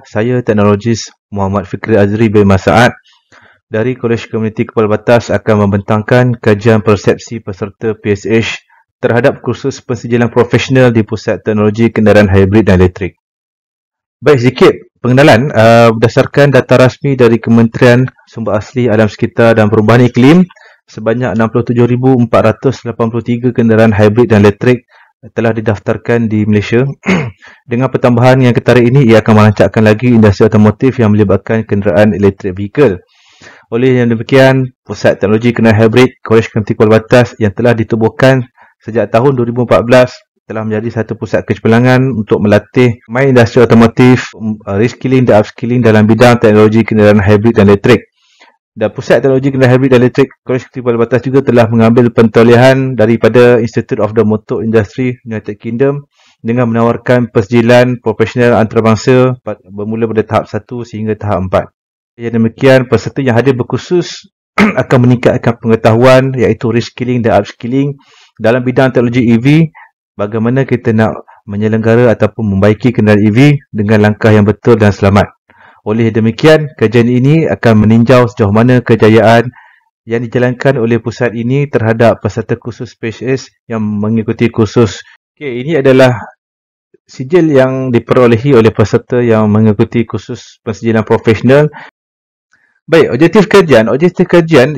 Saya Teknologis Muhammad Fikri Azri bin Masaad dari Kolej Komuniti Kepala Batas akan membentangkan kajian persepsi peserta PSH terhadap kursus pensijilan profesional di Pusat Teknologi Kenderaan Hybrid dan Elektrik. Baik, sedikit pengenalan. Berdasarkan data rasmi dari Kementerian Sumber Asli Alam Sekitar dan Perubahan Iklim, sebanyak 67,483 kenderaan hybrid dan elektrik telah didaftarkan di Malaysia. Dengan pertambahan yang ketara ini, ia akan merancangkan lagi industri otomotif yang melibatkan kenderaan elektrik vehicle. Oleh yang demikian, Pusat Teknologi Kenderaan Hybrid Kolej Komuniti Kepala Batas yang telah ditubuhkan sejak tahun 2014 telah menjadi satu pusat kecemerlangan untuk melatih pemain industri otomotif, reskilling dan upskilling dalam bidang teknologi kenderaan hybrid dan elektrik. Dan Pusat Teknologi Kenderaan Hybrid dan Elektrik Kolej Komuniti Kepala Batas juga telah mengambil pentolehan daripada Institute of the Motor Industry United Kingdom dengan menawarkan pensijilan profesional antarabangsa bermula pada tahap 1 sehingga tahap 4. Yang demikian, peserta yang hadir berkursus akan meningkatkan pengetahuan iaitu reskilling dan upskilling dalam bidang teknologi EV, bagaimana kita nak menyelenggara ataupun membaiki kenderaan EV dengan langkah yang betul dan selamat. Oleh demikian, kajian ini akan meninjau sejauh mana kejayaan yang dijalankan oleh pusat ini terhadap peserta kursus PSH yang mengikuti kursus. Okey, ini adalah sijil yang diperolehi oleh peserta yang mengikuti kursus pensijilan profesional. Baik, objektif kajian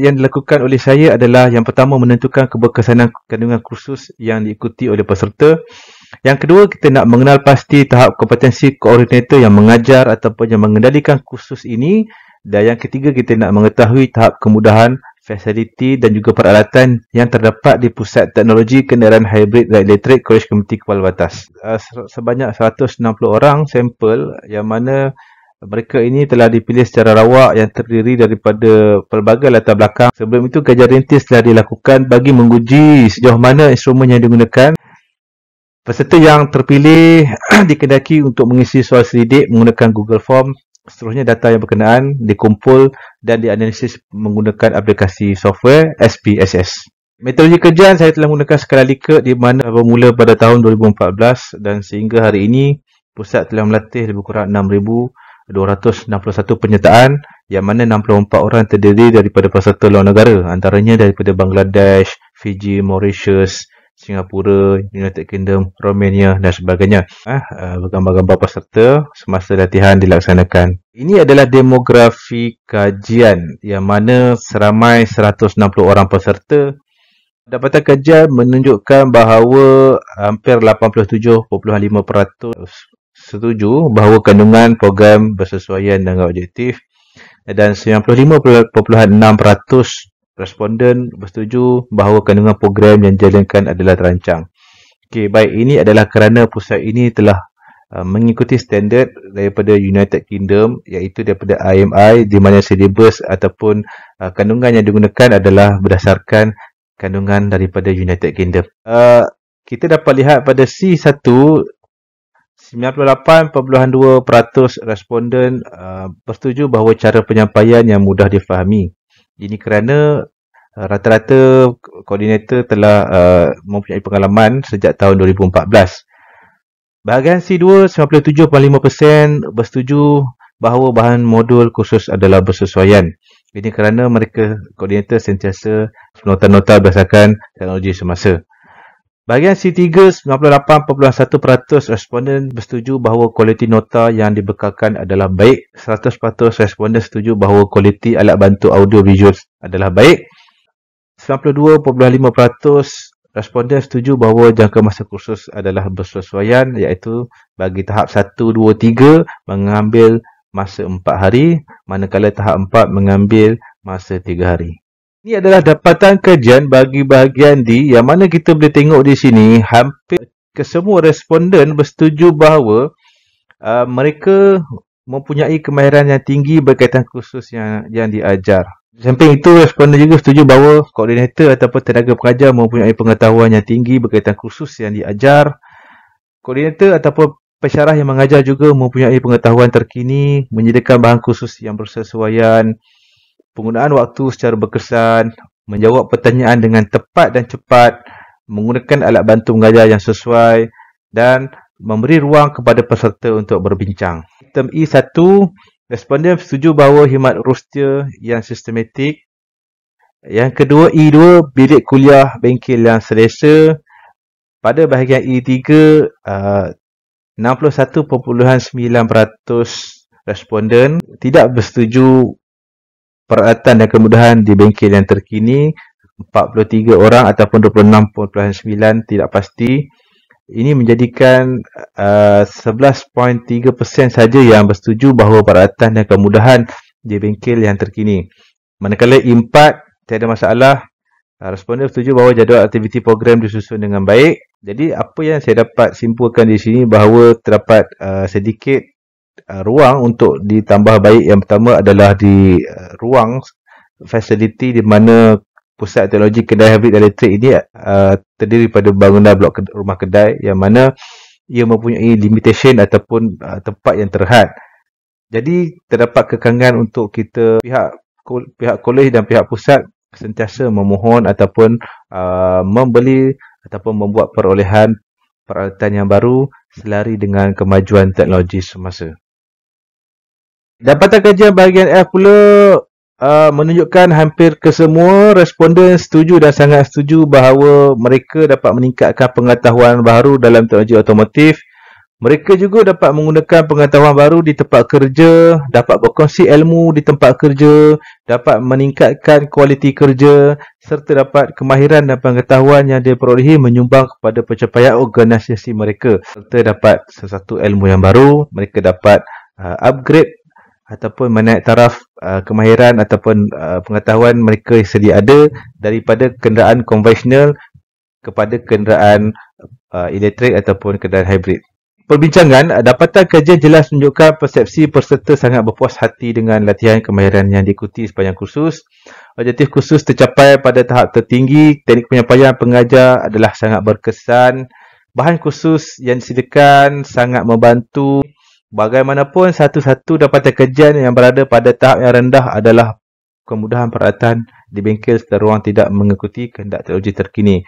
yang dilakukan oleh saya adalah yang pertama menentukan keberkesanan kandungan kursus yang diikuti oleh peserta. Yang kedua, kita nak mengenal pasti tahap kompetensi koordinator yang mengajar ataupun yang mengendalikan kursus ini. Dan yang ketiga, kita nak mengetahui tahap kemudahan, fasiliti dan juga peralatan yang terdapat di Pusat Teknologi Kenderaan Hybrid dan Elektrik Kolej Komuniti Kepala Batas. Sebanyak 160 orang sampel yang mana mereka ini telah dipilih secara rawak yang terdiri daripada pelbagai latar belakang. Sebelum itu, kajian rintis telah dilakukan bagi menguji sejauh mana instrumen yang digunakan. Peserta yang terpilih dikendaki untuk mengisi soal selidik menggunakan Google Form. Seterusnya, data yang berkenaan dikumpul dan dianalisis menggunakan aplikasi software SPSS. Metodologi kajian saya telah menggunakan skala Likert di mana bermula pada tahun 2014 dan sehingga hari ini pusat telah melatih lebih kurang 6,261 penyertaan yang mana 64 orang terdiri daripada peserta luar negara, antaranya daripada Bangladesh, Fiji, Mauritius, Singapura, United Kingdom, Romania dan sebagainya. Gambar-gambar peserta semasa latihan dilaksanakan. Ini adalah demografi kajian yang mana seramai 160 orang peserta. Dapatan kajian menunjukkan bahawa hampir 87.5% setuju bahawa kandungan program bersesuaian dengan objektif dan 95.6% responden bersetuju bahawa kandungan program yang dijalankan adalah terancang. Okey, baik, ini adalah kerana pusat ini telah mengikuti standard daripada United Kingdom iaitu daripada IMI di mana silibus ataupun kandungan yang digunakan adalah berdasarkan kandungan daripada United Kingdom. Kita dapat lihat pada C1 98.2% responden bersetuju bahawa cara penyampaian yang mudah difahami. Ini kerana rata-rata koordinator telah mempunyai pengalaman sejak tahun 2014. Bahagian C2, 97.5% bersetuju bahawa bahan modul kursus adalah bersesuaian. Ini kerana mereka koordinator sentiasa nota-nota berdasarkan teknologi semasa. Bahagian C3, 98.1% responden bersetuju bahawa kualiti nota yang dibekalkan adalah baik. 100% responden setuju bahawa kualiti alat bantu audio visual adalah baik. 92.5% responden setuju bahawa jangka masa kursus adalah bersesuaian iaitu bagi tahap 1, 2, 3 mengambil masa 4 hari manakala tahap 4 mengambil masa 3 hari. Ini adalah dapatan kajian bagi bahagian D yang mana kita boleh tengok di sini hampir kesemua responden bersetuju bahawa mereka mempunyai kemahiran yang tinggi berkaitan kursus yang diajar. Di samping itu, responden juga setuju bahawa koordinator ataupun tenaga pengajar mempunyai pengetahuan yang tinggi berkaitan kursus yang diajar. Koordinator ataupun pensyarah yang mengajar juga mempunyai pengetahuan terkini, menyediakan bahan kursus yang bersesuaian, penggunaan waktu secara berkesan, menjawab pertanyaan dengan tepat dan cepat, menggunakan alat bantu mengajar yang sesuai dan memberi ruang kepada peserta untuk berbincang. Item E1, responden setuju bahawa khidmat roster yang sistematik. Yang kedua, E2, bilik kuliah bengkel yang selesa. Pada bahagian E3, 61.9% responden tidak bersetuju peralatan dan kemudahan di bengkel yang terkini. 43 orang ataupun 26.9% tidak pasti. Ini menjadikan 11.3% saja yang bersetuju bahawa peralatan dan kemudahan di bengkel yang terkini. Manakala E4, tiada masalah. Responden setuju bahawa jadual aktiviti program disusun dengan baik. Jadi apa yang saya dapat simpulkan di sini bahawa terdapat sedikit ruang untuk ditambah baik. Yang pertama adalah di ruang fasiliti di mana pusat teknologi kedai hybrid elektrik ini terdiri pada bangunan blok rumah kedai yang mana ia mempunyai limitation ataupun tempat yang terhad. Jadi terdapat kekangan untuk kita pihak kolej dan pihak pusat sentiasa memohon ataupun membeli ataupun membuat perolehan peralatan yang baru selari dengan kemajuan teknologi semasa. Dapatan kajian bahagian F pula menunjukkan hampir kesemua responden setuju dan sangat setuju bahawa mereka dapat meningkatkan pengetahuan baru dalam teknologi otomotif. Mereka juga dapat menggunakan pengetahuan baru di tempat kerja, dapat berkongsi ilmu di tempat kerja, dapat meningkatkan kualiti kerja, serta dapat kemahiran dan pengetahuan yang diperolehi menyumbang kepada pencapaian organisasi mereka. Serta dapat sesuatu ilmu yang baru, mereka dapat upgrade ataupun menaik taraf kemahiran ataupun pengetahuan mereka sedia ada daripada kenderaan konvensional kepada kenderaan elektrik ataupun kenderaan hybrid. Perbincangan, dapatan kajian jelas menunjukkan persepsi peserta sangat berpuas hati dengan latihan kemahiran yang diikuti sepanjang kursus. Objektif kursus tercapai pada tahap tertinggi, teknik penyampaian pengajar adalah sangat berkesan. Bahan kursus yang disediakan sangat membantu. Bagaimanapun, satu-satu dapatan kajian yang berada pada tahap yang rendah adalah kemudahan peralatan di bengkel serta ruang tidak mengikuti kehendak teknologi terkini.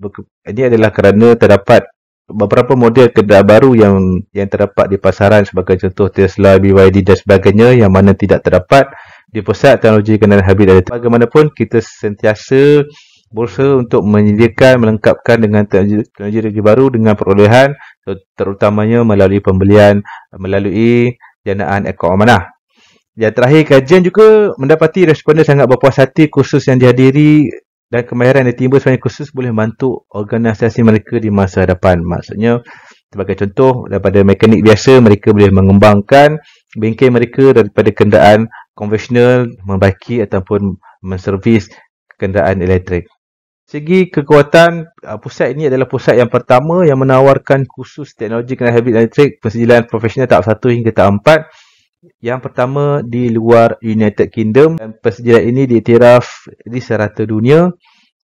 Ini adalah kerana terdapat beberapa model kenderaan baru yang terdapat di pasaran sebagai contoh Tesla, BYD dan sebagainya yang mana tidak terdapat di pusat teknologi kenderaan hybrid elektrik. Bagaimanapun, kita sentiasa berusaha untuk menyediakan, melengkapkan dengan teknologi baru dengan perolehan terutamanya melalui pembelian melalui janaan Ekor Amanah. Yang terakhir, kajian juga mendapati responden sangat berpuas hati kursus yang dihadiri dan kemahiran yang timbul sepanjang kursus boleh membantu organisasi mereka di masa hadapan. Maksudnya, sebagai contoh, daripada mekanik biasa, mereka boleh mengembangkan bengkel mereka daripada kenderaan konvensional, membaiki ataupun menservis kenderaan elektrik. Segi kekuatan, pusat ini adalah pusat yang pertama yang menawarkan kursus teknologi kenderaan hybrid elektrik pensijilan profesional tahap 1 hingga tahap 4. Yang pertama di luar United Kingdom, dan pensijilan ini diiktiraf di serata dunia.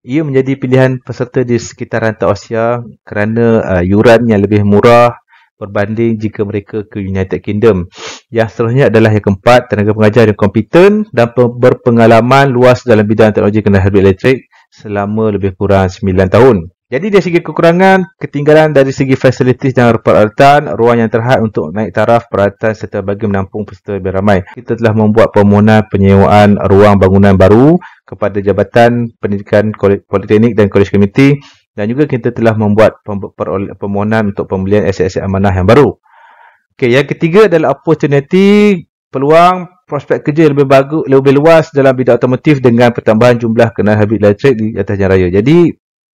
Ia menjadi pilihan peserta di sekitaran Australia kerana yuran yang lebih murah berbanding jika mereka ke United Kingdom. Yang seterusnya adalah yang keempat, tenaga pengajar yang kompeten dan berpengalaman luas dalam bidang teknologi kenderaan hybrid elektrik selama lebih kurang 9 tahun. Jadi dari segi kekurangan, ketinggalan dari segi fasilitis dan peralatan, ruang yang terhad untuk naik taraf peralatan serta bagi menampung peserta lebih ramai. Kita telah membuat permohonan penyewaan ruang bangunan baru kepada Jabatan Pendidikan Politeknik dan Kolej Komuniti, dan juga kita telah membuat permohonan untuk pembelian aset-aset amanah yang baru. Okey, yang ketiga adalah opportunity, peluang prospek kerja yang lebih luas dalam bidang otomotif dengan pertambahan jumlah kenderaan hybrid elektrik di atas jalan raya. Jadi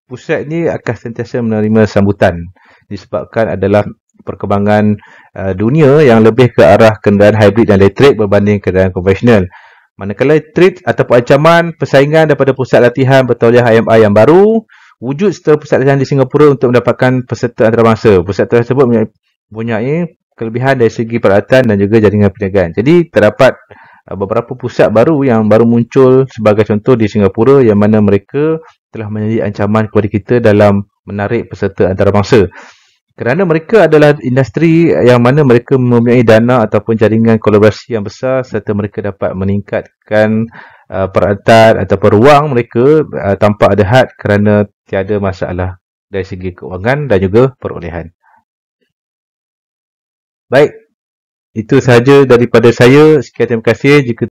pusat ini akan sentiasa menerima sambutan disebabkan adalah perkembangan dunia yang lebih ke arah kenderaan hybrid dan elektrik berbanding kenderaan konvensional. Manakala threat ataupun ancaman persaingan daripada pusat latihan bertauliah IMI yang baru, wujud setelah pusat latihan di Singapura untuk mendapatkan peserta antarabangsa. Pusat tersebut mempunyai kelebihan dari segi peralatan dan juga jaringan perniagaan. Jadi terdapat beberapa pusat baru yang baru muncul sebagai contoh di Singapura yang mana mereka telah menjadi ancaman kepada kita dalam menarik peserta antarabangsa. Kerana mereka adalah industri yang mana mereka mempunyai dana ataupun jaringan kolaborasi yang besar serta mereka dapat meningkatkan peralatan ataupun ruang mereka tanpa ada had kerana tiada masalah dari segi keuangan dan juga perolehan. Baik, itu sahaja daripada saya. Sekian terima kasih. Jika